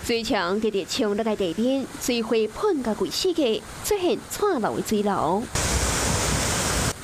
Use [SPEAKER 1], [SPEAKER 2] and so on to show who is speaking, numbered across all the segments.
[SPEAKER 1] 水墙直直冲落个地面，水花喷甲规世界，出现串流的水流。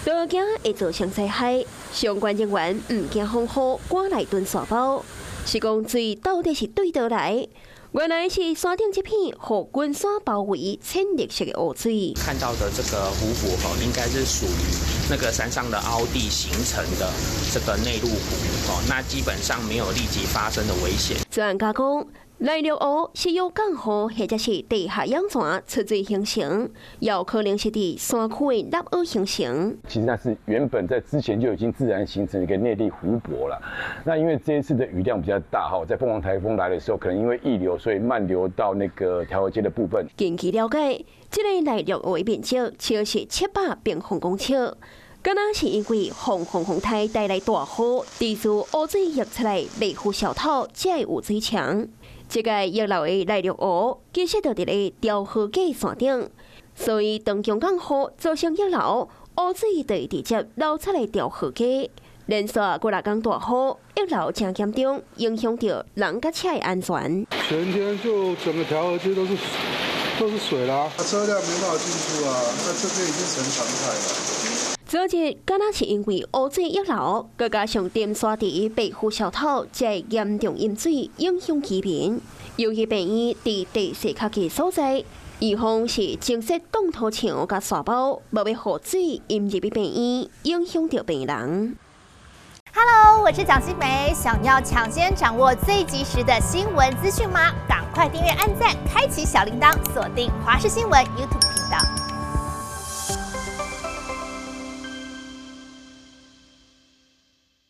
[SPEAKER 1] 路径会造成灾害，相关人员唔惊风雨，赶来蹲沙包，是讲水到底是对倒来？原来是山顶这片被群山包围、浅绿色的湖水。
[SPEAKER 2] 看到的这个湖泊应该是属于那个山上的凹地形成的这个内陆湖那基本上没有立即发生的危险。
[SPEAKER 1] 专家讲，内陆湖是由降雨或者是地下氧泉出水形成，有可能是伫山区的凹形成。
[SPEAKER 3] 其实那是原本在之前就已经自然形成一个内地湖泊了。那因为这一次的雨量比较大在凤凰台风来的时候，可能因为溢流，所以漫流到那个调和街的部分。
[SPEAKER 1] 根据了解，这个内陆湖的面积超是700平方公尺。敢若是因为风台带来大雨，地处湖水溢出来，内湖小套才会有水墙。这个溢流的内陆湖，其实就伫咧调和街山顶，所以当强降雨造成溢流，湖水就会直接流出来调和街。连续过6天大雨，溢流真严重，影响到人甲车的安全。
[SPEAKER 4] 全天就整个调和街都是水啦，车辆没办法进出啊，那这边已经成常态了。
[SPEAKER 1] 昨日敢若是因为湖水溢流，再加上电沙池北湖小套才严重淹水，影响居民。由于病院伫地势较低所在，预防是净设挡土墙甲沙包，无要雨水淹入病院，影响到病人。
[SPEAKER 5] Hello， 我是蒋欣梅。想要抢先掌握最及时的新闻资讯吗？赶快订阅、按赞、开启小铃铛，锁定华视新闻 YouTube 频道。